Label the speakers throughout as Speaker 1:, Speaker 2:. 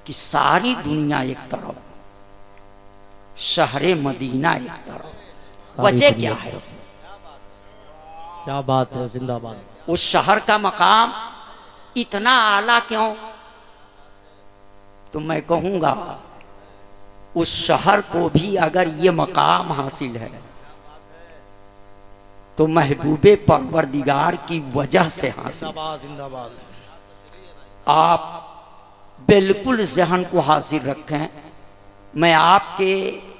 Speaker 1: कि सारी दुनिया एक तरफ, शहरे मदीना एक तरफ। वजह क्या है उसमें?
Speaker 2: क्या बात है, जिंदाबाद।
Speaker 1: उस शहर का मकाम इतना आला क्यों? तो मैं कहूंगा उस शहर को भी अगर ये मकाम हासिल है तो महबूबे परवरदिगार की वजह से हासिल।
Speaker 2: जिंदाबाद जिंदाबाद।
Speaker 1: आप बिल्कुल ज़हन को हासिल रखें। मैं आपके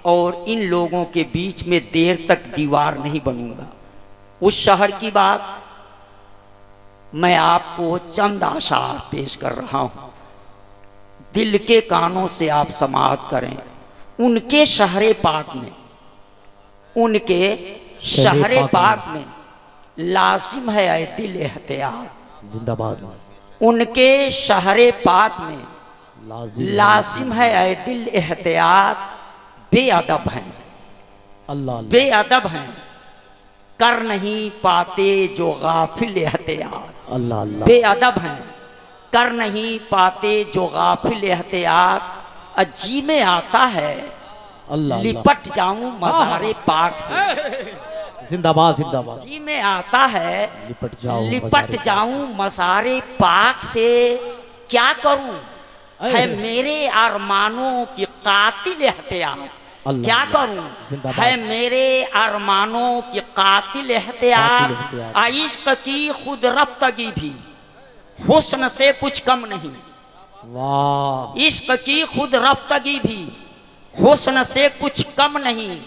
Speaker 1: और इन लोगों के बीच में देर तक दीवार नहीं बनूंगा। उस शहर की बात मैं आपको चंद आशार पेश कर रहा हूं, दिल के कानों से आप समाअत करें। उनके शहरे पाक में, उनके शहरे पाक में लाजिम है ऐ दिल एहतियात।
Speaker 2: जिंदाबाद।
Speaker 1: उनके शहरे पाक में लाजिम है ऐ दिल एहतियात। बेअदब हैं,
Speaker 2: अल्लाह
Speaker 1: बेअदब हैं, कर नहीं पाते जो गाफिल एहतियात।
Speaker 2: अल्लाह अल्लाह।
Speaker 1: बेअदब हैं, कर नहीं पाते जो गाफिल एहतियात। अजी में आता है
Speaker 2: अल्लाह
Speaker 1: लिपट जाऊं मज़ारे पाक से।
Speaker 2: जिंदाबाद जिंदाबाद।
Speaker 1: जी में आता है लिपट
Speaker 2: मज़ारे
Speaker 1: जाऊं मज़ारे पाक से। क्या करूं है मेरे अरमानों की कातिल एहतियात। क्या करूं है मेरे अरमानों की कातिल एहतियात। इश्क की खुद रफ्तगी भी हुस्न से कुछ कम नहीं।
Speaker 2: वाह।
Speaker 1: इश्क की खुद रफ्तगी भी हुस्न से कुछ कम नहीं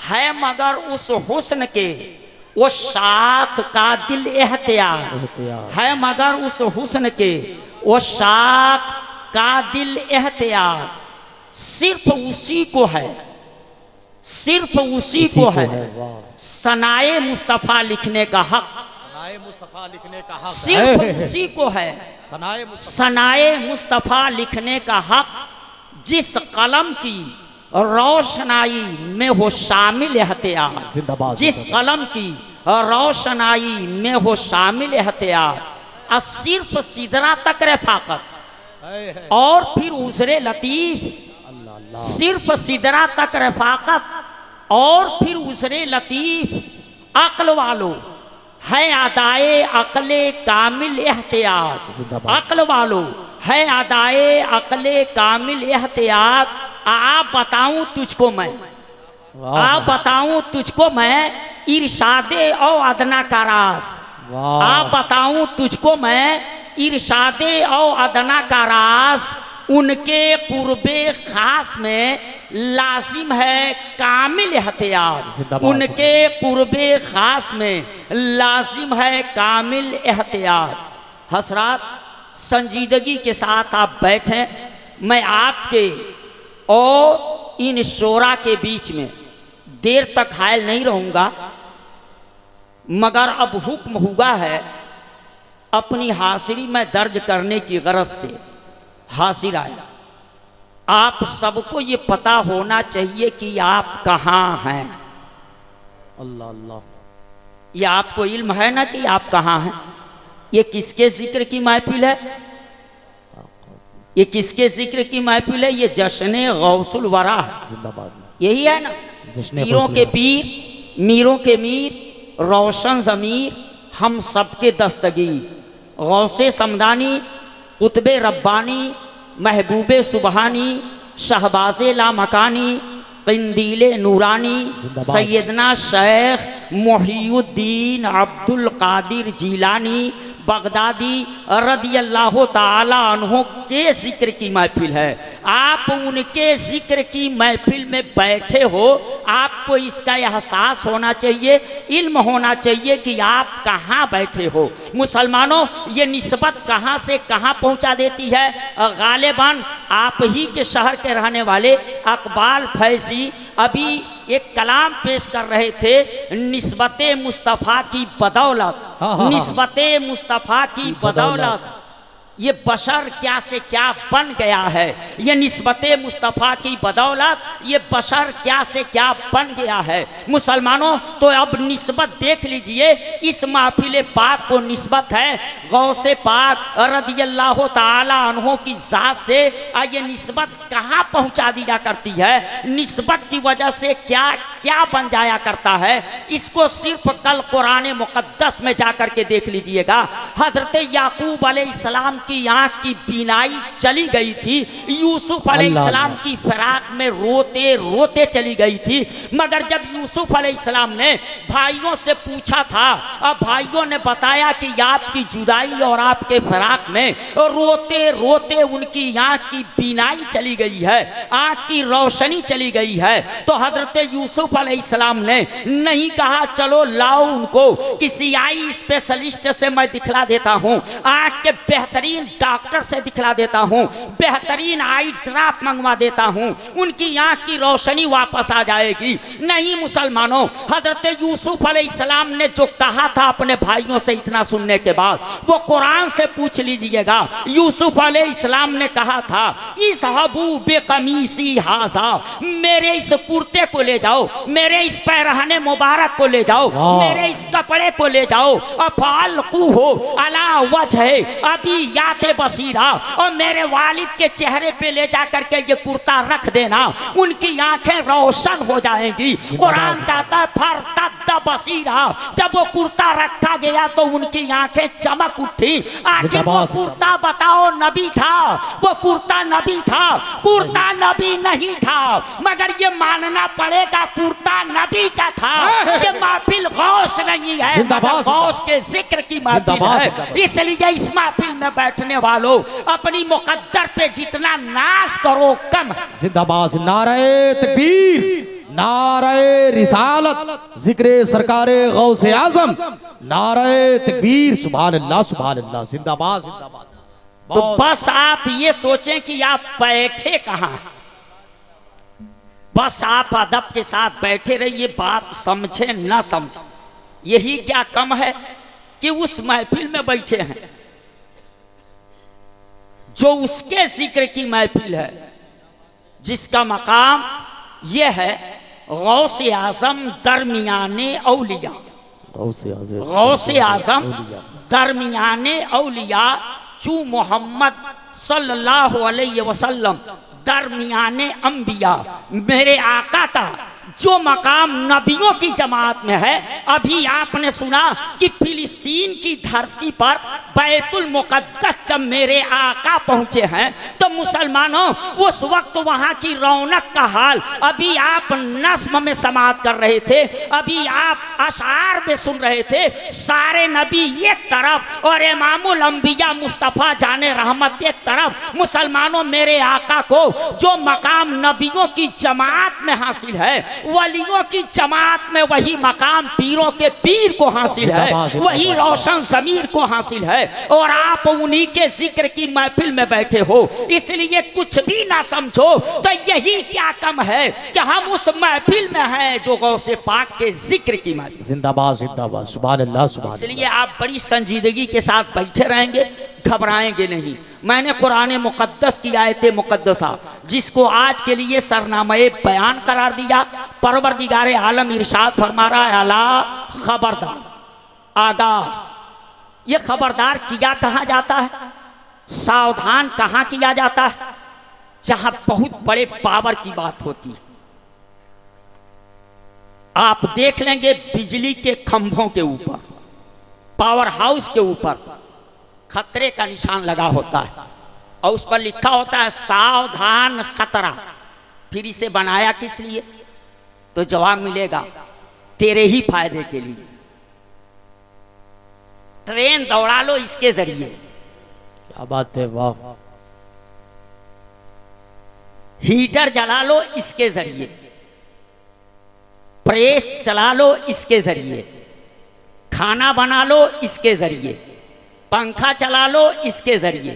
Speaker 1: है, मगर उस हुस्न के वो शाख का दिल एहतियात है। मगर उस हुस्न के वो शाख का दिल एहतियात सिर्फ उसी को है, सिर्फ उसी को है सनाए मुस्तफ़ा लिखने का हक।
Speaker 2: सनाए मुस्तफ़ा लिखने का हक
Speaker 1: सिर्फ उसी को है सनाए मुस्तफ़ा लिखने का हक। जिस कलम की रोशनाई में हो शामिल एहतियात, जिस कलम की रोशनाई में हो शामिल एहतियात। सिर्फ सिदरा तक रफ़ाकत और फिर उज़रे लतीफ़। सिर्फ सिदरा तक रफ़ाकत और फिर उज़रे लतीफ़। अक्ल वालों है अदाए अक्ले कामिल एहतियात। अक्ल वालों है अदाए अक्ले कामिल एहतियात। आप बताऊं तुझको मैं, आप बताऊं तुझको मैं इरशादे और अदना का राज। आप बताऊं तुझको मैं इरशादे और अदना का राज। उनके कुर्बे खास में लाजिम है कामिल एहतियात। उनके कुर्बे खास में लाजिम है कामिल एहतियात। हसरात, संजीदगी के साथ आप बैठें। मैं आपके और इन शोरा के बीच में देर तक हायल नहीं रहूँगा, मगर अब हुक्म हुआ है अपनी हाजिरी में दर्ज करने की गरज से हाजिर आया। आप सबको ये पता होना चाहिए कि आप कहाँ हैं।
Speaker 2: अल्लाह अल्लाह।
Speaker 1: ये आपको इल्म है ना कि आप कहाँ हैं? ये किसके जिक्र की महफिल है? ये किसके जिक्र की महफिल है? ये जश्न गौसुल वरा है।
Speaker 2: जिंदाबाद।
Speaker 1: यही है ना, पीरों के पीर, मीरों के मीर, रोशन ज़मीर, हम सबके दस्तगीर। गौसे समदानी, कुतबे रब्बानी, महबूबे सुबहानी, शहबाज़े लामकानी, क़िंदीले नूरानी, सैयदना शेख मुहियुद्दीन अब्दुल कादिर जीलानी बगदादी रदियल्लाहु ताला अन्हु के जिक्र की महफिल है। आप उनके जिक्र की महफिल में बैठे हो, आपको इसका एहसास होना चाहिए, इल्म होना चाहिए कि आप कहाँ बैठे हो। मुसलमानों, ये निस्बत कहाँ से कहाँ पहुँचा देती है। गालिबान आप ही के शहर के रहने वाले अकबाल फैज़ी अभी एक कलाम पेश कर रहे थे, निस्बते मुस्तफ़ा की बदौलत, निस्बते मुस्तफ़ा की बदौलत। ये बशर क्या से क्या बन गया है, ये निस्बत मुस्तफ़ा की बदौलत ये बशर क्या से क्या बन गया है। मुसलमानों तो अब निस्बत देख लीजिए, इस महफिल पाक को निस्बत है गौसे पाक रदियल्लाहु ताला अन्हो की ज़ात से। ये निस्बत कहाँ पहुँचा दिया करती है, निस्बत की वजह से क्या क्या बन जाया करता है, इसको सिर्फ कल कुरान मुक़द्दस में जाकर के देख लीजिएगा। हज़रत याकूब अलैहिस्सलाम की आँख की बीनाई चली गई थी, यूसुफ अलैहिस्सलाम की फिराक में रोते रोते चली गई थी, मगर जब यूसुफ अलैहिस्सलाम ने भाइयों से पूछा था, अब भाइयों ने बताया कि आपकी जुदाई और आपके फिराक में रोते रोते उनकी आँख की बीनाई चली गई है, आँख की रोशनी चली गई है। तो हज़रत यूसुफ अलैहिस्सलाम ने नहीं कहा चलो लाओ उनको किसी आई स्पेशलिस्ट से मैं दिखला देता हूँ, आँख के बेहतरीन डॉक्टर से दिखला देता हूँ, बेहतरीन आई ड्रॉप मंगवा देता हूँ, उनकी आँख की रोशनी वापस आ जाएगी। नहीं मुसलमानों, हज़रत यूसुफ अलैहिस्सलाम ने जो कहा था अपने भाइयों से इतना सुनने के बाद, वो कुरान से पूछ लीजिएगा। यूसुफ अलैहिस्सलाम ने कहा था इज़हबू बिक़मीसी हाज़ा, मेरे इस कुर्ते को ले जाओ, मेरे इस पैरहने मुबारक को ले जाओ, मेरे इस कपड़े को ले जाओ, फ़अल्क़ूहु अला वजह अबी याते बसीरा, और मेरे वालिद के चेहरे पे ले जा करके ये कुर्ता रख देना, उनकी आंखें रोशन हो जाएंगी। कुरान कहता है फरतद्द बसीरा, जब वो कुर्ता रखा गया तो उनकी आंखें चमक उठी। आखिर वो कुर्ता बताओ नबी था, वो कुर्ता नबी था, कुर्ता नबी नहीं था, मगर ये मानना पड़ेगा कुर्ता नबी का था। ये महफिल गौस नहीं है, गौस के जिक्र की महफिल है, इसलिए इस महफिल में बैठने वालों अपनी मुकद्दर पे जितना नाश करो कम है।
Speaker 2: जिंदाबाद, नारे तकबीर, नारे रिसालत, जिक्र सरकारे गौसे आजम, नारे तकबीर, सुभान अल्लाह सुभान अल्लाह, जिंदाबाद जिंदाबाद।
Speaker 1: तो बस आप ये सोचें कि आप बैठे कहाँ, बस आप अदब के साथ बैठे रहिए, बात समझे ना समझे, यही क्या कम है कि उस महफिल में बैठे हैं जो उसके जिक्र की महफिल है, जिसका मकाम यह है गौसे आज़म दरमियाने औलिया, गौसे आज़म दरमियाने औलिया, चू मोहम्मद सल्लल्लाहु अलैहि वसल्लम दरमियाने अंबिया, मेरे आका का जो मकाम नबियों की जमात में है। अभी आपने सुना कि फिलिस्तीन की धरती पर बैतुल मुक़द्दस जब मेरे आका पहुँचे हैं तो मुसलमानों उस वक्त वहाँ की रौनक का हाल, अभी आप नस्म में समात कर रहे थे, अभी आप अशार में सुन रहे थे, सारे नबी एक तरफ और इमामुल अंबिया मुस्तफ़ा जाने रहमत एक तरफ। मुसलमानों मेरे आका को जो मकाम नबियों की जमात में हासिल है, वलियों की जमात में वही मकाम पीरों के पीर को हासिल है, वही रोशन ज़मीर को हासिल है, और आप उन्हीं के जिक्र की महफिल में बैठे हो। इसलिए कुछ भी ना समझो तो यही क्या कम है कि हम उस महफिल में हैं जो गौसे पाक के जिक्र की महफिल।
Speaker 2: जिंदाबाद जिंदाबाद, सुभान अल्लाह सुभान।
Speaker 1: इसलिए आप बड़ी संजीदगी के साथ बैठे रहेंगे, घबराएंगे नहीं। मैंने कुरान मुक़द्दस की आयत मुक़द्दसा जिसको आज के लिए सरनामे बयान करार दिया, परवरदिगार आलम इरशाद फरमा रहा है अला खबरदार, आगाह। ये खबरदार किया कहाँ जाता है, सावधान कहाँ किया जाता है, जहाँ बहुत बड़े पावर की बात होती है। आप देख लेंगे बिजली के खंभों के ऊपर, पावर हाउस के ऊपर खतरे का निशान लगा होता है और उस पर लिखा होता है सावधान खतरा। फिर इसे बनाया किस लिए? तो जवाब मिलेगा तेरे ही फायदे के लिए। ट्रेन दौड़ा लो इसके जरिए।
Speaker 2: क्या बात है, वाह।
Speaker 1: हीटर जला लो इसके जरिए, प्रेस चला लो इसके जरिए, खाना बना लो इसके जरिए, पंखा चला लो इसके जरिए,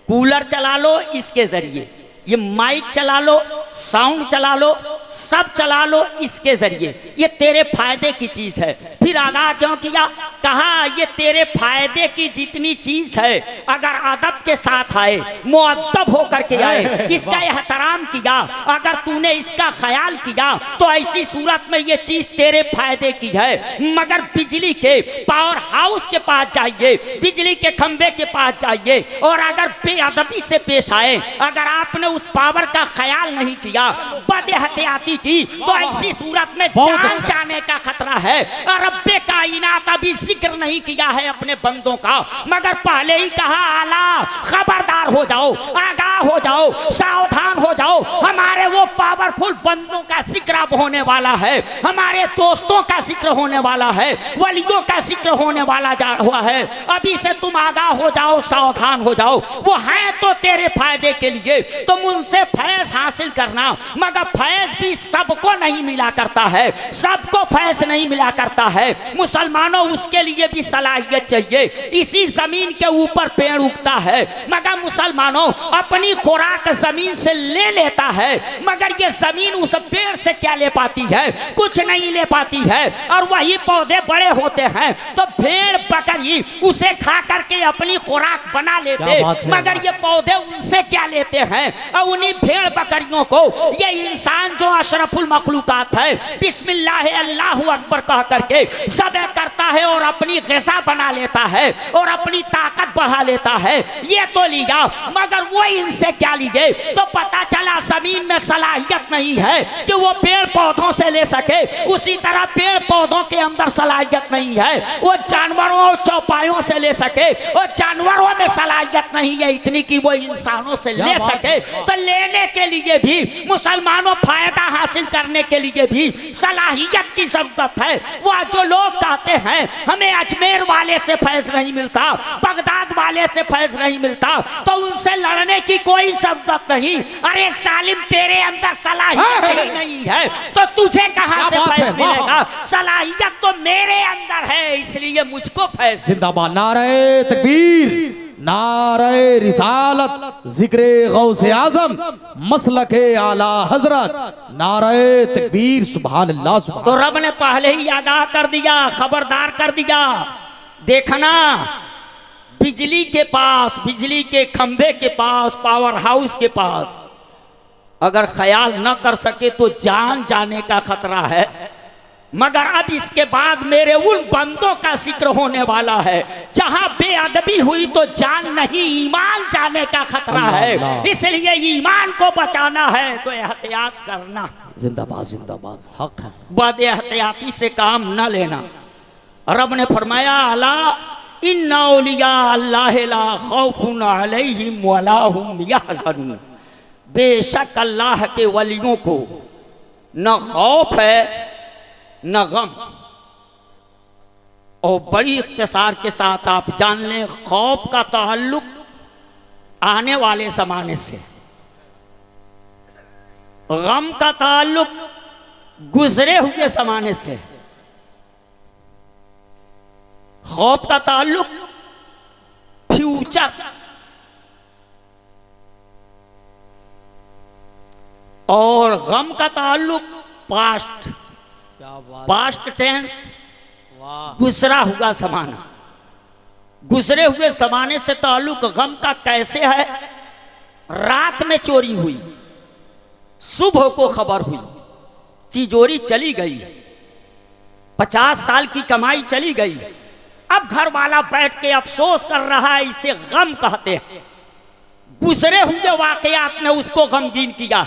Speaker 1: कूलर चला लो इसके जरिए, ये माइक चला लो साउंड चला लो, सब चला लो इसके जरिए, ये तेरे फायदे की चीज है। फिर आगाह क्यों किया? कहा ये तेरे फायदे की जितनी चीज है अगर अदब के साथ आए, मुअद्दब होकर के आए, इसका एहतराम किया, अगर तूने इसका ख्याल किया तो ऐसी सूरत में ये चीज तेरे फायदे की है। मगर बिजली के पावर हाउस के पास जाइए, बिजली के खंबे के पास जाइए और अगर बेअदबी से पेश आए, अगर आपने उस पावर का ख्याल नहीं किया, बदएहतियाती की, तो ऐसी सूरत में जान जाने का खतरा है। और रब्बे कायनात अभी जिक्र नहीं किया है अपने बंदों का, मगर पहले ही कहा आला खबरदार हो जाओ, आगाह हो जाओ, सावधान हो जाओ, हमारे वो पावरफुल बंदों का जिक्र अब होने वाला है, हमारे दोस्तों का जिक्र होने वाला है, वलियों का जिक्र होने वाला जा हुआ है। अभी से तुम आगाह हो जाओ, सावधान हो जाओ। वो है तो तेरे फायदे के लिए, तुम उनसे फैज हासिल करना, मगर फैज भी सबको नहीं मिला करता है, सबको फैज नहीं मिला करता है। मुसलमानों उसके लिए भी सलाहियत चाहिए। इसी जमीन के ऊपर पेड़ उगता है, मगर मुसलमानों अपनी खुराक जमीन से ले लेता है, मगर ये जमीन उस पेड़ से क्या ले पाती है? कुछ नहीं ले पाती है। और वही पौधे बड़े होते हैं तो भेड़ बकरी उसे खा करके अपनी खुराक बना लेते, मगर ये पौधे उनसे क्या लेते हैं? और उन्हीं भेड़ बकरियों को ये इंसान जो अशरफुल मखलूकात है, बिस्मिल्लाह अल्लाहु अकबर कह करके ज़बह करता है और अपनी ग़िज़ा बना लेता है और अपनी ताकत बढ़ा लेता है, ये तो लिया, मगर वो इनसे क्या लिए? तो पता चला जमीन में सलाहियत नहीं है कि वो पेड़ पौधों से ले सके, उसी तरह पेड़ पौधों के अंदर सलाहियत नहीं है वो जानवरों और चौपायों से ले सके, और जानवरों में सलाहियत नहीं है इतनी कि वो इंसानों से ले सके। तो लेने के लिए भी मुसलमानों फायदा हासिल करने के लिए भी सलाहियत की जरूरत है। वह जो लोग कहते हैं हमें अजमेर वाले से फैज नहीं मिलता, बगदाद वाले से फैज नहीं मिलता, तो उनसे लड़ने की कोई जरूरत नहीं। अरे सालिम तेरे अंदर सलाहियत ही नहीं है तो तुझे कहां से फैज मिलेगा? सलाहियत तो मेरे अंदर है, इसलिए मुझको फैज।
Speaker 2: जिंदाबाद, नारे तकबीर, नारे रिसालत, जिक्रे गौसे आजम, मसलके आला हजरत, नारे तकबीर, सुभान अल्लाह, सुभान।
Speaker 1: तो रब ने पहले ही आगाह कर दिया, खबरदार कर दिया। देखना बिजली के पास, बिजली के खंभे के पास, पावर हाउस के पास अगर ख्याल न कर सके तो जान जाने का खतरा है। मगर अब इसके बाद मेरे उन बंदों का जिक्र होने वाला है जहां बेअदबी हुई तो जान नहीं, ईमान जाने का खतरा है, इसलिए ईमान को बचाना है तो एहतियात करना।
Speaker 2: जिंदाबाद, जिंदाबाद, हक है।
Speaker 1: बद एहतियाती से काम न लेना। रब ने फरमाया अला इन्ना औलिया अल्लाह ला खौफुन अलैहिम वला हुम यहज़नून, बेशक अल्लाह के वलियों को न खौफ है न गम। और बड़ी इख्तिसार के साथ आप जान लें, खौफ का ताल्लुक आने वाले जमाने से, गम का ताल्लुक गुजरे हुए जमाने से, खौफ का ताल्लुक फ्यूचर और गम का ताल्लुक पास्ट। पास्ट टेंस, गुजरा हुआ जमाना। गुजरे हुए जमाने से ताल्लुक गम का कैसे है? रात में चोरी हुई, सुबह को खबर हुई, तिजोरी चली गई, 50 साल की कमाई चली गई, अब घर वाला बैठ के अफसोस कर रहा है, इसे गम कहते हैं। गुजरे हुए वाकयात ने उसको गमगीन किया,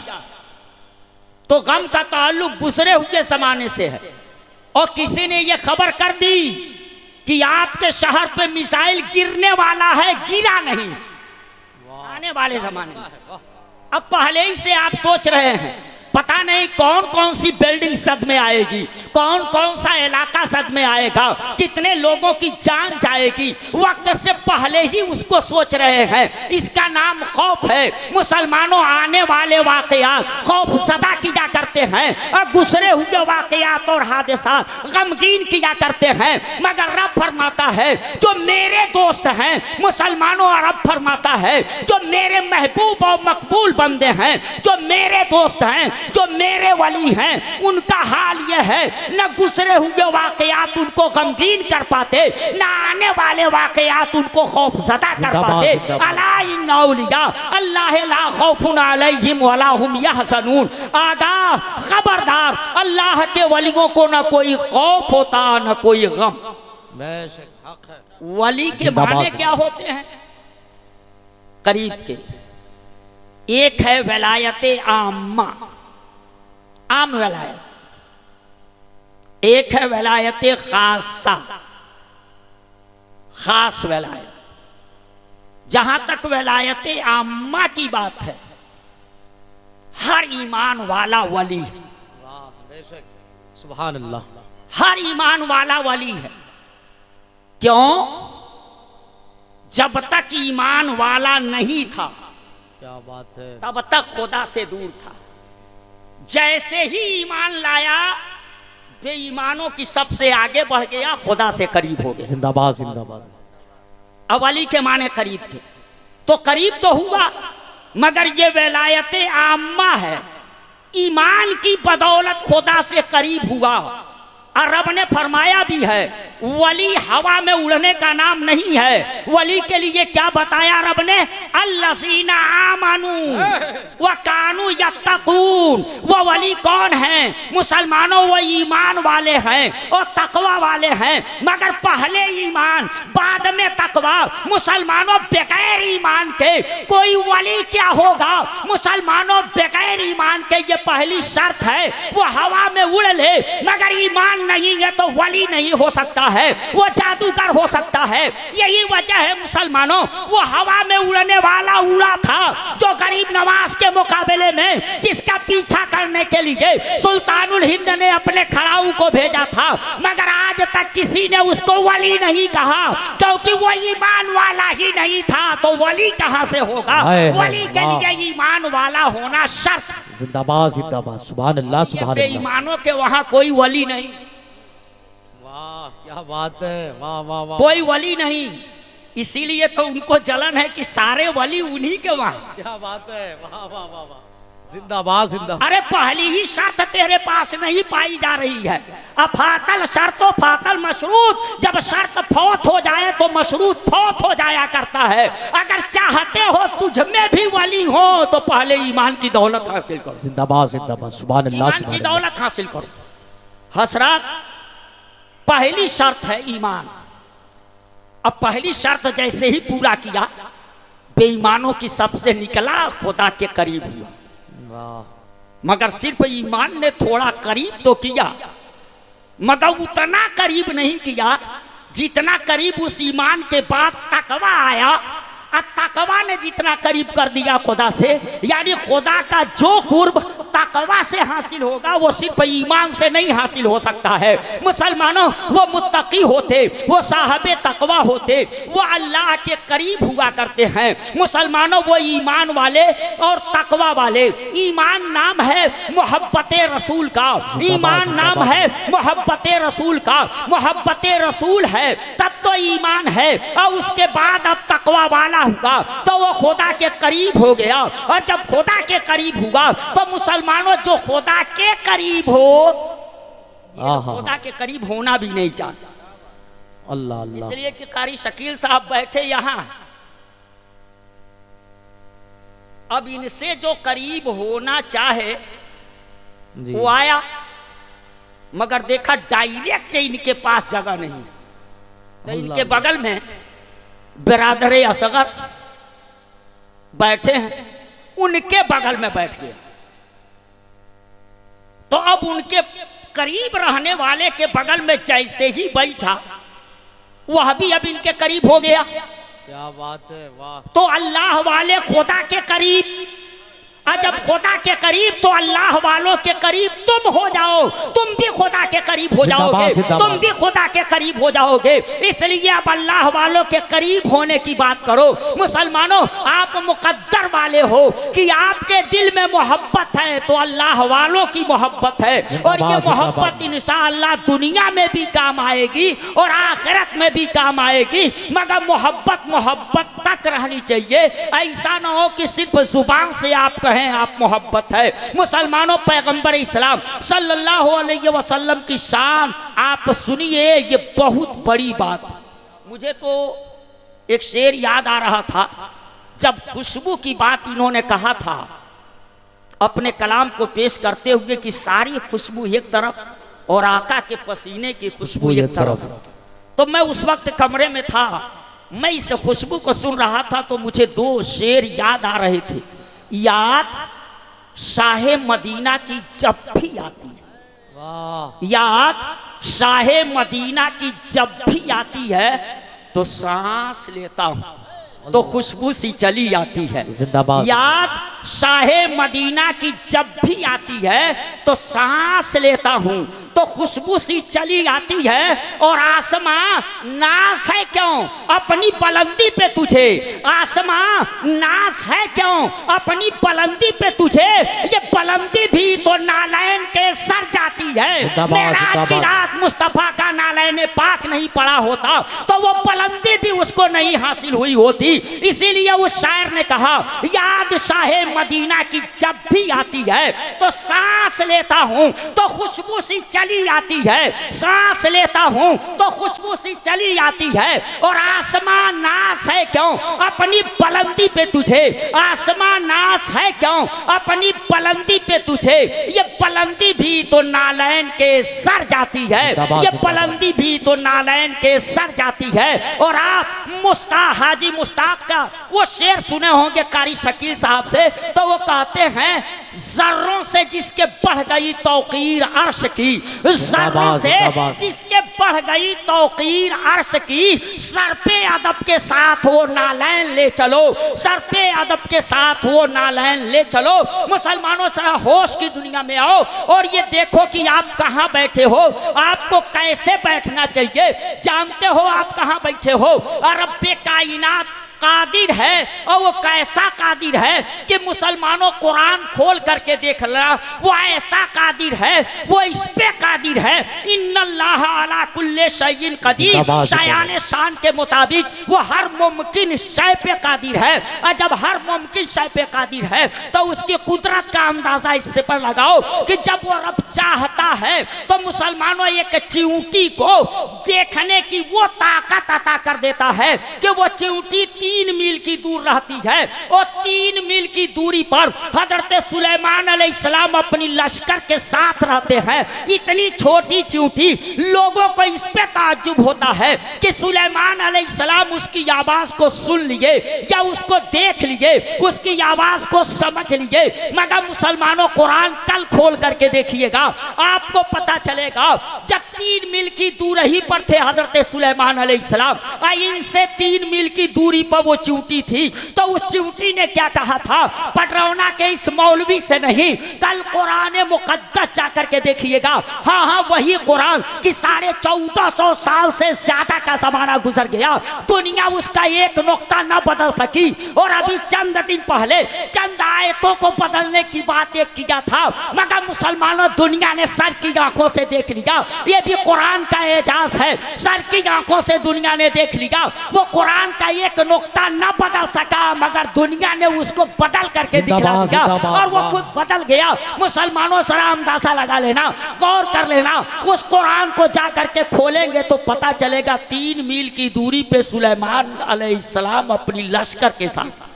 Speaker 1: तो गम का ताल्लुक गुजरे हुए जमाने से है। और किसी ने यह खबर कर दी कि आपके शहर पे मिसाइल गिरने वाला है, गिरा नहीं, आने वाले जमाने में। अब पहले ही से आप सोच रहे हैं पता नहीं कौन कौन सी बिल्डिंग सद में आएगी, कौन कौन सा इलाका सद में आएगा, कितने लोगों की जान जाएगी। वक्त से पहले ही उसको सोच रहे हैं। इसका नाम खौफ है। मुसलमानों, आने वाले वाकयात खौफ सदा किया करते हैं और गुजरे हुए वाकयात और हादसात गमगीन किया करते हैं। मगर रब फरमाता है जो मेरे दोस्त हैं मुसलमानों, और रब फरमाता है जो मेरे महबूब और मकबूल बंदे हैं, जो मेरे दोस्त हैं, जो मेरे वली हैं, उनका हाल यह है न गुजरे हुए वाकयात उनको गमगीन कर पाते, न आने वाले वाकयात उनको खौफज़दा कर पाते। अला इन्ना औलिया अल्लाह ला खौफुन अलैहिम वला हुम यहज़नून। आगाह, खबरदार, अल्लाह के वलियों को न कोई खौफ होता न कोई गम। वली के माने क्या होते हैं? करीब के। एक है वलायत आम्मा, आम वलायत, एक है वलायत खासा, खास वलायत। जहां तक वलायत आम्मा की बात है, हर ईमान वाला वली है।
Speaker 2: सुभान अल्लाह।
Speaker 1: हर ईमान वाला वली है। क्यों? जब तक ईमान वाला नहीं था,
Speaker 2: क्या बात है,
Speaker 1: तब तक खुदा से दूर था। जैसे ही ईमान लाया, बेईमानों की सबसे आगे बढ़ गया, खुदा से करीब हो गया।
Speaker 2: जिंदाबाद जिंदाबाद।
Speaker 1: अब अली के माने करीब थे तो करीब तो हुआ, मगर ये वलायत आम्मा है। ईमान की बदौलत खुदा से करीब हुआ। और रब ने फरमाया भी है, वली हवा में उड़ने का नाम नहीं है। वली के लिए क्या बताया रब ने? अल्लज़ीना आमनू व कानू यत्तकून। वो वली कौन है? मुसलमानों, वो ईमान वाले हैं और तकवा वाले हैं। मगर पहले ईमान बाद में तकवा। मुसलमानों, बगैर ईमान के कोई वली क्या होगा? मुसलमानों, बगैर ईमान के ये पहली शर्त है। वो हवा में उड़ ले मगर ईमान नहीं है तो वली नहीं हो सकता है, वो जादूगर हो सकता है। यही वजह है मुसलमानों, वो हवा में उड़ने वाला उड़ा था जो गरीब नवाज के मुकाबले में, जिसका पीछा करने के लिए सुल्तानुल हिंद ने अपने खड़ाऊ को भेजा था। मगर आज तक किसी ने उसको वली नहीं कहा, क्योंकि वो ईमान वाला ही नहीं था। तो वली कहां से होगा? वली के लिए ईमान वाला होना शर्त।
Speaker 2: जिंदाबाद जिंदाबाद। सुभान अल्लाह सुभान अल्लाह।
Speaker 1: बेईमानों के वहां कोई वली नहीं।
Speaker 2: वाह क्या बात है, वाह वाह वाह।
Speaker 1: कोई वली नहीं, इसीलिए तो उनको जलन है कि सारे वली उन्हीं के वहां।
Speaker 2: क्या बात है, वाह वाह वाह वाह। जिंदाबाद जिंदाबाद।
Speaker 1: अरे पहली ही शर्त तेरे पास नहीं पाई जा रही है। अफातल शर्तो फातल मशरूत। जब शर्त फौत हो जाए तो मशरूत फौत हो जाया करता है। अगर चाहते हो तुझ में भी वली हो तो पहले ईमान की दौलत हासिल करो।
Speaker 2: जिंदाबाद जिंदाबाद। सुभान अल्लाह।
Speaker 1: ईमान की दौलत हासिल करो। हसरत, पहली शर्त है ईमान। अब पहली शर्त जैसे ही पूरा किया, बेईमानों की सबसे निकला, खुदा के करीब हुआ। मगर सिर्फ ईमान ने थोड़ा करीब तो किया, मगर उतना करीब नहीं किया जितना करीब उस ईमान के बाद तकवा आया। अब तकवा ने जितना करीब कर दिया खुदा से, यानी खुदा का जो कुर्ब तकवा से हासिल होगा वो सिर्फ ईमान से नहीं हासिल हो सकता है। मुसलमानों, वो मुत्तकी होते, वो साहबे तकवा होते, वो अल्लाह के करीब हुआ करते हैं। मुसलमानों, वो ईमान वाले और तकवा वाले। ईमान नाम है मोहब्बत रसूल का। ईमान नाम है मोहब्बत रसूल का। मोहब्बत रसूल है तब तो ईमान है, और उसके बाद अब तकवा वाला हुआ तो वो खुदा के करीब हो गया। और जब खुदा के करीब हुआ तो मुसलमानों, जो खुदा के करीब हो, खुदा के करीब होना भी नहीं चाहता।
Speaker 2: अल्लाह अल्लाह।
Speaker 1: इसलिए कि कारी शकील साहब बैठे यहां, अब इनसे जो करीब होना चाहे वो आया, मगर देखा डायरेक्ट इनके पास जगह नहीं। तो इनके बगल में बिरादरे असगर बैठे हैं, उनके बगल में बैठ गया। तो अब उनके करीब रहने वाले के बगल में जैसे ही बैठा, वह भी अब इनके करीब हो गया।
Speaker 2: क्या बात है, वाह।
Speaker 1: तो अल्लाह वाले खुदा के करीब जब खुदा के करीब तो अल्लाह वालों के करीब तुम हो जाओ, तुम भी खुदा के करीब हो जाओगे, तुम भी खुदा के करीब हो जाओगे। इसलिए अब अल्लाह वालों के करीब होने की बात करो। मुसलमानों, आप मुकद्दर वाले हो कि आपके दिल में मोहब्बत है तो अल्लाह वालों की मोहब्बत है, और ये मोहब्बत इंशाअल्लाह दुनिया में भी काम आएगी और आखिरत में भी काम आएगी। मगर मोहब्बत मोहब्बत तक रहनी चाहिए। ऐसा ना हो कि सिर्फ जुबान से आप कहें आप मोहब्बत है। मुसलमानों, पैगंबर इस्लाम सल्लल्लाहु अलैहि वसल्लम की शान आप सुनिए, ये बहुत बड़ी बात। मुझे तो एक शेर याद आ रहा था जब खुशबू की बात इन्होंने कहा था अपने कलाम को पेश करते हुए कि सारी खुशबू एक तरफ और आका के पसीने की खुशबू एक तरफ। तो मैं उस वक्त कमरे में था, मैं इस खुशबू को सुन रहा था तो मुझे दो शेर याद आ रहे थे। याद शाहे मदीना की जब भी आती है, याद शाहे मदीना की जब भी आती है तो सांस लेता हूं तो खुशबू सी चली आती है। जिंदाबाद। याद शाहे मदीना की जब भी आती है तो सांस लेता हूं तो खुशबू सी चली आती है। और आसमां नाश है क्यों अपनी बुलंदी पे तुझे, आसमां नाश है क्यों अपनी बुलंदी पे तुझे, ये बुलंदी भी तो नालैन के सर जाती है। मेराज की रात मुस्तफा का नालैन पाक नहीं पड़ा होता तो वो बुलंदी भी उसको नहीं हासिल हुई होती। इसीलिए उस शायर ने कहा, याद शाहे मदीना की जब भी आती है तो सांस लेता हूं तो खुशबू सी चली आती है, सांस लेता हूं तो खुशबू सी चली आती है। और आसमां नाश है क्यों अपनी बुलंदी पे तुझे, आसमां नाश है क्यों अपनी बुलंदी पे तुझे, ये बुलंदी भी तो नालैन के सर जाती है, ये बुलंदी भी तो नालैन के सर जाती है। और आप हाजी मुश्ताक का वो शेर सुने होंगे कारी शकील साहब से, तो वो कहते हैं जर्रों से जिसके बढ़ गई तौकीर अर्श की, जर्रों से जिसके बढ़ गई तौकीर अर्श की, सर पे अदब के साथ वो नालैन ले चलो, सर पे अदब के साथ वो नालैन ले चलो। मुसलमानों, जरा होश की दुनिया में आओ और ये देखो कि आप कहां बैठे हो, आपको कैसे बैठना चाहिए। जानते हो आप कहां बैठे हो? रब्बे कायनात कादिर है, और वो कैसा कादिर है कि मुसलमानों कुरान खोल करके देख ला, वो ऐसा कादिर है, वो इस पे कादिर है। इन्नल्लाह अला कुल्ले शैइन कदीर, शायान शान के मुताबिक वो हर मुमकिन शय पे कादिर है। और जब हर मुमकिन शय पे कादिर है तो उसकी कुदरत का अंदाजा इससे पर लगाओ कि जब वो रब चाहता है तो मुसलमानों एक चिऊटी को देखने की वो ताकत अता कर देता है कि वो चिऊटी 3 मील की दूर रहती है, और 3 मील की दूरी पर हजरत सुलेमान अलैहिस्सलाम अपनी लश्कर के साथ रहते हैं। इतनी छोटी चिऊटी, लोगों को इस पे ताज्जुब होता है कि सुलेमान अलैहिस्सलाम उसकी आवाज को सुन लिए या उसको देख लिए, उसकी आवाज को समझ लिए। मगर मुसलमानों, कुरान कल खोल करके देखिएगा, आपको पता चलेगा जब 3 मील की दूर ही पर थे हजरत सुलेमान अलैहिस्सलाम, इनसे 3 मील की दूरी पर वो चिऊटी थी, तो उस चिऊटी ने क्या कहा था? पटरौना के इस मौलवी से नहीं, कल कुरान मुकद्दस जाकर के देखिएगा। हाँ हाँ, वही कुरान कि 1450 साल से ज्यादा का जमाना गुजर गया, दुनिया उसका एक नुक्ता न बदल सकी। और अभी चंद दिन पहले चंद आयतों को बदलने की बात एक किया था, मगर मुसलमानों दुनिया ने सर की आंखों से देख लिया। ये भी कुरान का एजाज है, सर की आंखों से दुनिया ने देख लिया। वो कुरान का एक नुक्ता न बदल सका, मगर दुनिया ने उसको बदल करके दिखला दिया, और वो खुद बदल गया। मुसलमानों, जरा अंदाजा लगा लेना, गौर कर लेना, उस कुरान को जा करके खोलेंगे तो पता चलेगा 3 मील की दूरी पे सुलेमान अलैहिस्सलाम अपनी लश्कर के साथ,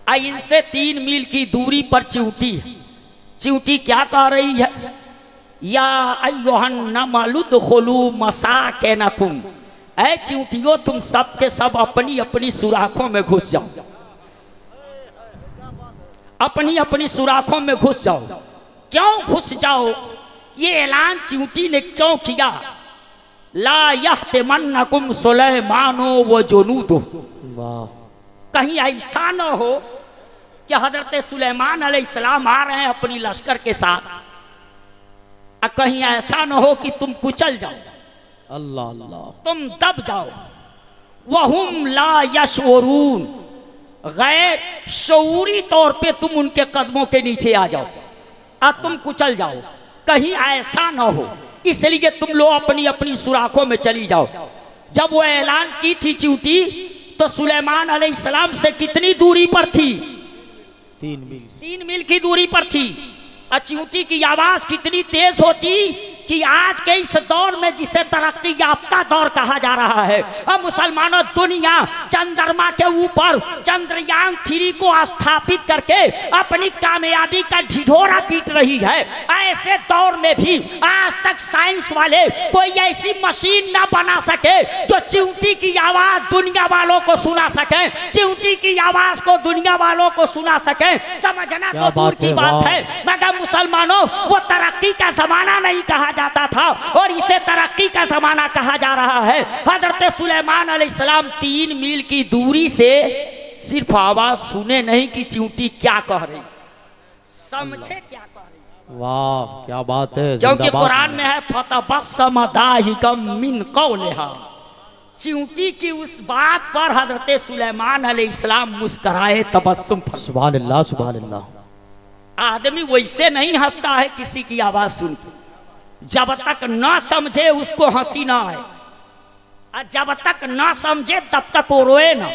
Speaker 1: इनसे 3 मील की दूरी पर चिऊटी। चिऊटी क्या कह रही है? या अय्युहन नमलुदखुलू मसाकिनकुम, ऐ चिऊटियों तुम सब के सब अपनी अपनी सुराखों में घुस जाओ, अपनी अपनी सुराखों में घुस जाओ। क्यों घुस जाओ? ये ऐलान चिऊटी ने क्यों किया? ला यहतिमन्नकुम सुलेमानो व जुनूदुहु, कहीं ऐसा न हो कि हजरत सुलेमान अलैहिस्सलाम आ रहे हैं अपनी लश्कर के साथ, कहीं ऐसा न हो कि तुम कुचल जाओ,
Speaker 2: अल्लाह अल्लाह,
Speaker 1: तुम दब जाओ। वहुम ला यशऊरून, गैर शऊरी तौर पे तुम उनके कदमों के नीचे आ जाओ और तुम कुचल जाओ, कहीं ऐसा ना हो, इसलिए तुम लोग अपनी अपनी सुराखों में चली जाओ। जब वो ऐलान की थी चींटी तो सुलेमान अलैहिस्सलाम से कितनी दूरी पर थी? 3 मील की दूरी पर थी। और चींटी की आवाज कितनी तेज होती कि आज के इस दौर में जिसे तरक्की याफ्ता दौर कहा जा रहा है, अब मुसलमानों दुनिया चंद्रमा के ऊपर चंद्रयान 3 को स्थापित करके अपनी कामयाबी का ढिढोरा पीट रही है। ऐसे दौर में भी आज तक साइंस वाले कोई ऐसी मशीन ना बना सके जो चींटी की आवाज दुनिया वालों को सुना सके, चींटी की आवाज को दुनिया वालों को सुना सके। समझना तो दूर की बात है, मगर मुसलमानों वो तरक्की का जमाना नहीं कहा जाता था और इसे तरक्की का जमाना कहा जा रहा है। हजरत सुलेमान अलैहिस्सलाम 3 मील की दूरी से सिर्फ आवाज सुने नहीं कि चींटी क्या कह रही, समझे क्या कह रही।
Speaker 2: वाह क्या बात है,
Speaker 1: क्योंकि कुरान में है फतबस्सम दाहिकम मिन कौलिहा, चींटी की उस बात पर हजरत सुलेमान अलैहिस्सलाम मुस्कुराए, तबस्सुम फरमा।
Speaker 2: सुभान अल्लाह सुभान अल्लाह।
Speaker 1: आदमी वैसे नहीं हंसता है किसी की आवाज सुन के, जब तक ना समझे उसको हंसी ना आए, और जब तक ना समझे तब तक वो रोए ना।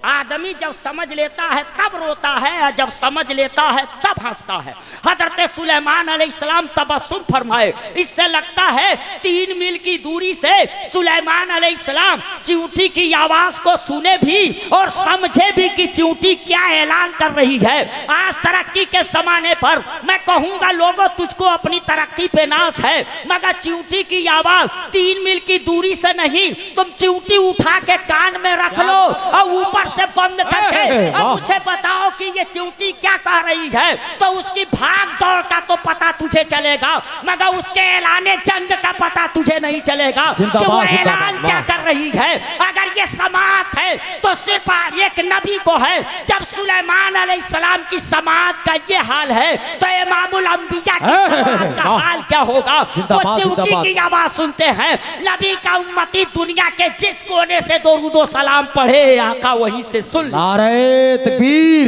Speaker 1: आदमी जब समझ लेता है तब रोता है, और जब समझ लेता है तब हंसता है। हजरत सुलेमान अलैहिस्सलाम तबस्सुम फरमाए। इससे लगता है 3 मील की दूरी से सुलेमान अलैहिस्सलाम चींटी की आवाज को सुने भी और समझे भी कि चींटी क्या ऐलान कर रही है। आज तरक्की के जमाने पर मैं कहूंगा लोगों तुझको अपनी तरक्की पे नाज है, मगर चींटी की आवाज 3 मील की दूरी से नहीं, तुम चींटी उठा के कान में रख लो और ऊपर से बंद करके अब मुझे बताओ कि ये चींटी क्या कह रही है, तो उसकी भाग दौड़ का तो पता तुझे चलेगा, मगर उसके ऐलाने जंग का पता तुझे नहीं चलेगा कि वो ऐलान क्या कर रही है। अगर ये समाअत है तो सिर्फ एक नबी को है। जब सुलेमान अलैहिस्सलाम की समाअत का ये हाल है तो इमामुल अंबिया की समाअत का हाल क्या होगा। वो चींटी की आवाज सुनते हैं, नबी का उम्मती दुनिया के जिस कोने से दरूद व सलाम पढ़े आका वहीं से सुन।
Speaker 2: नारे तकबीर,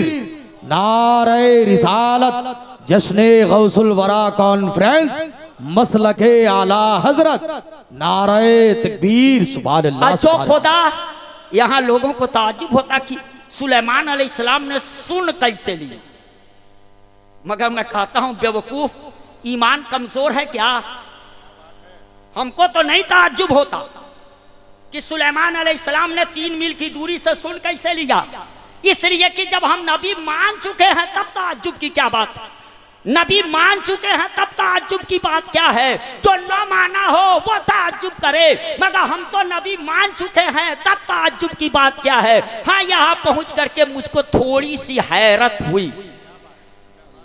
Speaker 2: नारे रिसालत, जश्ने गौसुल वरा कॉन्फ्रेंस, मसलके आला हजरत, नारे तकबीर, सुभान अल्लाह।
Speaker 1: जो खुदा यहाँ लोगों को ताज्जुब होता कि सुलेमान अलैहिस्सलाम ने सुन कैसे लिया, मगर मैं कहता हूं बेवकूफ, ईमान कमजोर है क्या? हमको तो नहीं ताज्जुब होता कि सुलेमान अलैहिस्सलाम ने 3 मील की दूरी से सुन कैसे लिया, इसलिए कि जब हम नबी मान चुके हैं तब ताज्जुब की क्या बात है। नबी मान चुके हैं तब ताज्जुब की बात क्या है। जो न माना हो वो ताज्जुब करे, मगर हम तो नबी मान चुके हैं तब ताज्जुब की बात क्या है। हाँ, यहाँ पहुंच करके मुझको थोड़ी सी हैरत हुई,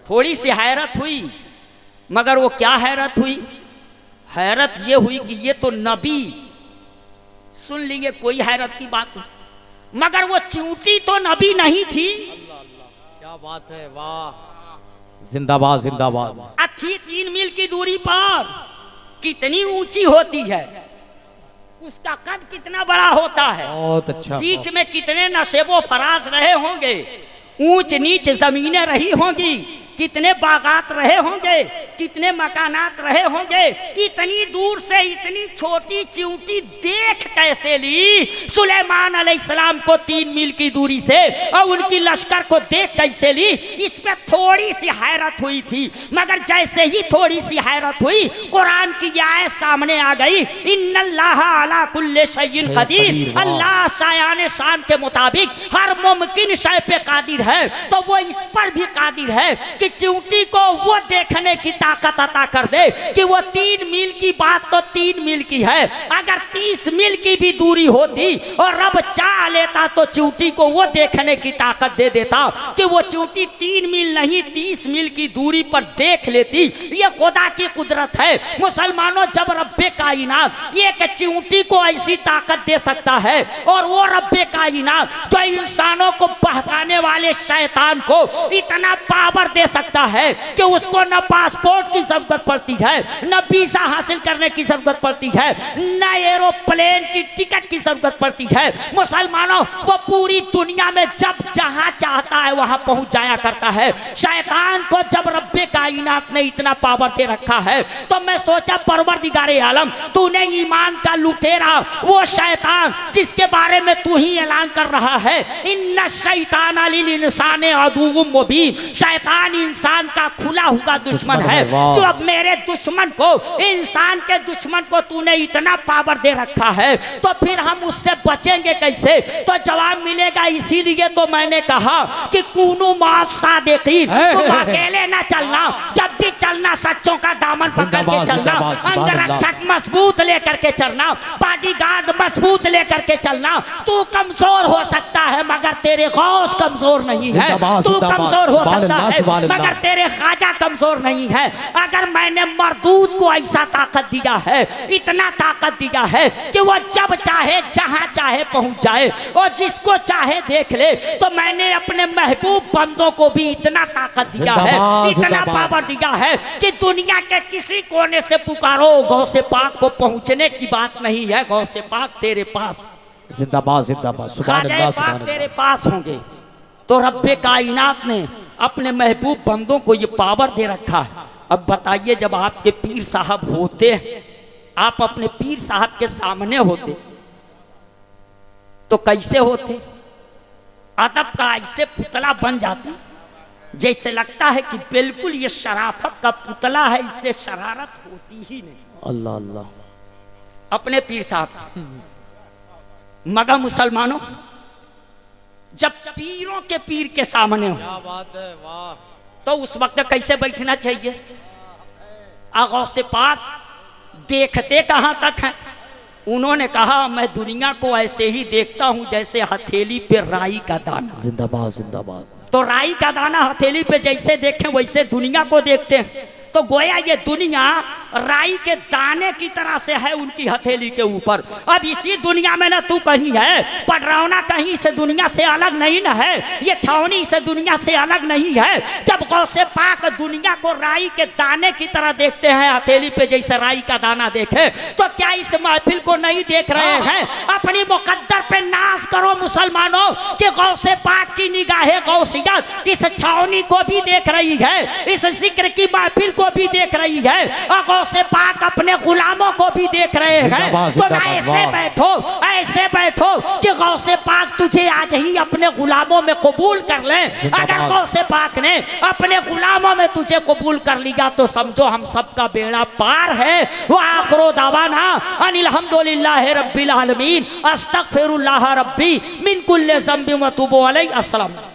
Speaker 1: थोड़ी सी हैरत हुई, मगर वो क्या हैरत हुई? हैरत ये हुई कि ये तो नबी सुन लिए, कोई हैरत की बात नहीं, मगर वो चींटी तो नबी नहीं थी।
Speaker 2: क्या बात है, वाह, जिंदाबाद जिंदाबाद।
Speaker 1: अच्छी 3 मील की दूरी पर कितनी ऊंची होती है, उसका कद कितना बड़ा होता है,
Speaker 2: बहुत अच्छा,
Speaker 1: बीच में कितने नशेबो फराज रहे होंगे, ऊंच नीच जमीनें रही होंगी, कितने बागात रहे होंगे, कितने मकानात रहे होंगे। इतनी दूर से इतनी छोटी चींटी देख कैसे ली सुलेमान अलैहिस्सलाम को 3 मील की दूरी से, और उनकी लश्कर को देख कैसे ली, इस पे थोड़ी सी हैरत हुई थी। मगर जैसे ही थोड़ी सी हैरत हुई, कुरान की आयत सामने आ गई, इन्नल्लाह अला कुल्ले शैइन कदीर, अल्लाह शायान शान के मुताबिक हर मुमकिन शय पे कादिर है। तो वो इस पर भी कादिर है कि चिंटी को वो देखने की ताकत अता कर दे कि वो 3 मील की बात तो 3 मील की है, अगर 30 मील की भी दूरी होती और रब चाह लेता तो चिंटी को वो देखने की ताकत दे देता कि वो चिंटी 3 मील नहीं 30 मील की दूरी पर देख लेती। ये खुदा की कुदरत है मुसलमानों। जब रब्बे कायनात एक चिंटी को ऐसी ताकत दे सकता है और वो रब्बे कायनात जो इंसानों को बहकाने वाले शैतान को इतना पावर दे सकता है कि उसको न पासपोर्ट की जरूरत पड़ती है, न वीजा हासिल करने की जरूरत पड़ती है, न एरोप्लेन की टिकट की जरूरत पड़ती है। मुसलमानों वो पूरी दुनिया में जब जहां चाहता है वहां पहुंच जाया करता है। शैतान को जब रब्बे कायनात ने इतना पावर दे रखा है तो मैं सोचा परवरदिगारे आलम तूने ईमान का लुटेरा वो शैतान जिसके बारे में तू ही ऐलान कर रहा है इन्ना शैतान लिल इंसान अदुव्वुम मुबीन, शैतान इंसान का खुला हुआ दुश्मन है। जो अब मेरे दुश्मन को इंसान के दुश्मन को तूने इतना पावर दे रखा है तो फिर हम उससे बचेंगे कैसे? तो जवाब मिलेगा। इसीलिए तो मैंने कहा कि कूनू माअ सादिकीन, तुम अकेले ना चलना, जब भी चलना सच्चों का दामन पकड़ के चलना, अंगरक्षक मजबूत लेकर के चलना, बॉडीगार्ड मजबूत लेकर के चलना। तू कमजोर हो सकता है मगर तेरे गौस कमजोर नहीं है, तू कमजोर हो सकता है मगर तेरे ख्वाजा कमजोर नहीं है। अगर मैंने मरदूद को ऐसा ताकत दिया है, इतना ताकत दिया है कि वो जब चाहे जहां चाहे पहुंच जाए और जिसको चाहे देख ले, तो मैंने अपने महबूब बंदों को भी इतना ताकत दिया है, इतना पावर दिया है कि दुनिया के किसी कोने से पुकारो गौसे पाक को पहुंचने की बात नहीं है। गौसे पाक तेरे पास,
Speaker 2: जिंदाबाद जिंदाबाद, सुभान अल्लाह सुभान अल्लाह,
Speaker 1: तेरे पास होंगे। तो रब्बे कायनात ने अपने महबूब बंदों को ये पावर दे रखा है। अब बताइए जब आपके पीर साहब होते हैं, आप अपने पीर साहब के सामने होते तो कैसे होते? अदब का ऐसे पुतला बन जाते जैसे लगता है कि बिल्कुल ये शराफत का पुतला है, इससे शरारत होती ही नहीं।
Speaker 2: अल्लाह अल्लाह
Speaker 1: अपने पीर साहब। मगर मुसलमानों जब पीरों के पीर के सामने हो,
Speaker 2: क्या बात है, वाह,
Speaker 1: तो उस वक्त कैसे बैठना चाहिए? गौसे पाक देखते कहां तक हैं? उन्होंने कहा मैं दुनिया को ऐसे ही देखता हूं जैसे हथेली पे राई का दाना।
Speaker 2: जिंदाबाद जिंदाबाद।
Speaker 1: तो राई का दाना हथेली पे जैसे देखें वैसे दुनिया को देखते हैं। तो गोया ये दुनिया राई के दाने की तरह से है उनकी हथेली के ऊपर। अब इसी दुनिया में ना तू कहीं है, पडरौना कहीं से दुनिया से अलग नहीं ना है, ये छावनी से दुनिया से अलग नहीं है। जब गौसे पाक दुनिया को राई के दाने की तरह देखते हैं, हथेली पे जैसे राई का दाना देखे, तो क्या इस महफिल को नहीं देख रहे हैं? अपनी मुकद्दर पे नाज करो मुसलमानों कि गौसे पाक की निगाहे गौसियत इस छावनी को भी देख रही है, इस जिक्र की महफिल को भी देख रही है, और गौसे पाक अपने गुलामों को भी देख रहे हैं। तो ऐसे बैठो कि गौसे पाक तुझे आज ही अपने गुलामों में कबूल कर ले। अगर गौसे पाक ने अपने गुलामों में तुझे कबूल कर लिया तो समझो हम सबका बेड़ा पार है। वो आखिरो दावाना अनिल हम्दुलिल्लाहि रब्बिल आलमीन, अस्तगफिरुल्लाह रब्बी मिन कुल्लि ज़ंबिन व अतूबु अलैहि। अस्सलाम।